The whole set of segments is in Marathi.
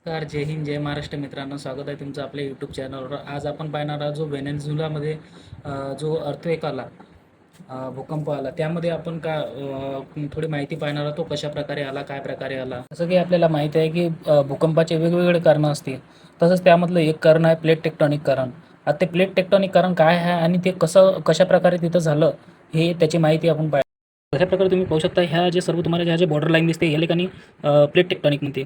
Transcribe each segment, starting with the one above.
नमस्कार, जय हिंद, जय महाराष्ट्र मित्रांनो. स्वागत आहे तुमचं आपल्या यूट्यूब चॅनलवर. आज आपण पाहणार आहोत जो व्हेनेझुएलामध्ये जो अर्थक्वेक आला, भूकंप आला, त्यामध्ये आपण थोडी माहिती पाहणार आहोत. तो कशाप्रकारे आला, काय प्रकारे आला. जसं की आपल्याला माहिती आहे की भूकंपाचे वेगवेगळे कारणं असतील. तसंच त्यामधलं एक कारण आहे प्लेट टेक्टॉनिक कारण. आता ते प्लेट टेक्टॉनिक कारण काय आहे आणि ते कशाप्रकारे तिथं झालं, हे त्याची माहिती आपण पाहिजे. अशा प्रकारे तुम्ही पाहू शकता, ह्या जे सर्व तुम्हाला ज्या बॉर्डर लाईन दिसते या ठिकाणी प्लेट टेक्टॉनिक म्हणते.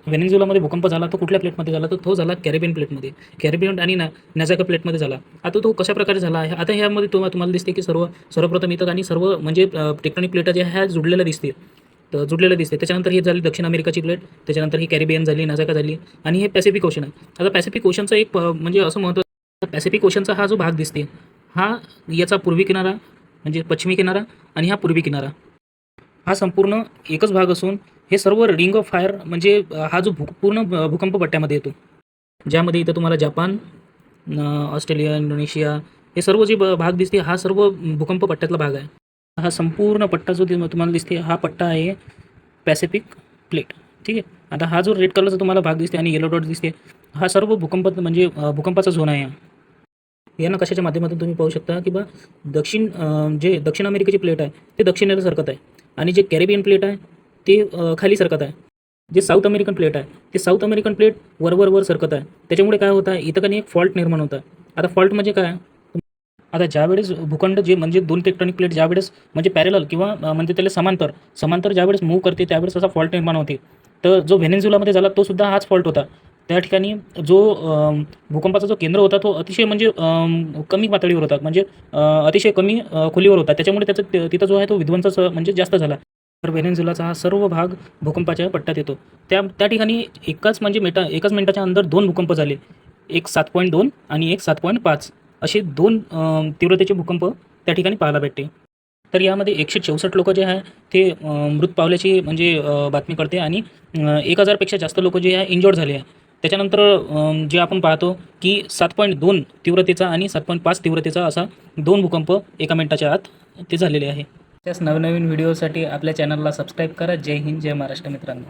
व्हेनेझुएलामध्ये भूकंप झाला तो कुठल्या प्लेटमध्ये झाला, तर तो झाला कॅरिबियन प्लेटमध्ये. कॅरिबियन आणि नाझाका प्लेटमध्ये झाला. आता तो कशाप्रकारे झाला आहे, आता ह्यामध्ये तुम्हाला दिसते की सर्वप्रथम इथं आणि सर्व म्हणजे टेक्टॉनिक प्लेटा ज्या ह्या जुडलेल्या दिसते. त्याच्यानंतर ही झाली दक्षिण अमेरिकाची प्लेट, त्याच्यानंतर ही कॅरिबियन झाली, नाझाका झाली आणि हे पॅसिफिक ओशन आहे. आता पॅसिफिक ओशनचा एक म्हणजे असं महत्त्व, पॅसिफिक ओशनचा हा जो भाग दिसते, हा याचा पूर्वी किनारा म्हणजे पश्चिमी किनारा आणि हा पूर्वी किनारा, हा संपूर्ण एकच भाग असून हे सर्व रिंग ऑफ फायर म्हणजे हा जो पूर्ण भूकंप पट्ट्यामध्ये येतो, ज्यामध्ये इथं तुम्हाला जपान, ऑस्ट्रेलिया, इंडोनेशिया हे सर्व जे भाग दिसते, हा सर्व भूकंप पट्ट्यातला भाग आहे. हा संपूर्ण पट्टा जो तुम्हाला दिसते, हा पट्टा आहे पॅसिफिक प्लेट. ठीक आहे. आता हा जो रेड कलरचा तुम्हाला भाग दिसते आणि येलो डॉट दिसते, हा सर्व म्हणजे भूकंपाचा झोन आहे. यांना कशाच्या माध्यमातून तुम्ही पाहू शकता की जे दक्षिण अमेरिकेची प्लेट आहे ते दक्षिणेला सरकत आहे आणि जे कॅरिबियन प्लेट आहे ते खाली सरकत आहे. जे साऊथ अमेरिकन प्लेट आहे ते साऊथ अमेरिकन प्लेट वर सरकत आहे. त्याच्यामुळे काय होतं आहे, इथं एक फॉल्ट निर्माण होतं. आता फॉल्ट म्हणजे काय, आता ज्यावेळेस भूखंड जे म्हणजे दोन टेक्टॉनिक प्लेट ज्यावेळेस म्हणजे पॅरेलल किंवा म्हणजे त्याला समांतर ज्यावेळेस मूव्ह करते त्यावेळेस असा फॉल्ट निर्माण होते. तर जो व्हेनेझुएलामध्ये झाला तो सुद्धा हाच फॉल्ट होता. त्या ठिकाणी जो भूकंपाचा जो केंद्र होता तो अतिशय म्हणजे कमी पातळीवर होता, म्हणजे अतिशय कमी खोलीवर होता. त्याच्यामुळे त्याचं तिथं जो आहे तो विध्वंस म्हणजे जास्त झाला. तर व्हेनेझुएलाचा हा सर्व भाग भूकंपाच्या पट्ट्यात येतो. त्या ठिकाणी एकाच मिनिटाच्या अंदर 2 भूकंप झाले. एक 7.2 आणि एक 7.5 असे 2 तीव्रतेचे भूकंप त्या ठिकाणी पाहायला भेटते. तर यामध्ये 164 लोकं जे आहे ते मृत पावल्याची म्हणजे बातमी कळते आणि 1000 पेक्षा जास्त लोकं जे आहे इंजर्ड झाले आहे. त्याच्यानंतर जे आपण पाहतो की 7.2 तीव्रतेचा आणि 7.5 तीव्रतेचा असा 2 भूकंप एका मिनिटाच्या आत ते झालेले आहे. त्याच नवनवीन व्हिडिओसाठी आपल्या चॅनलला सबस्क्राईब करा. जय हिंद, जय महाराष्ट्र मित्रांनो.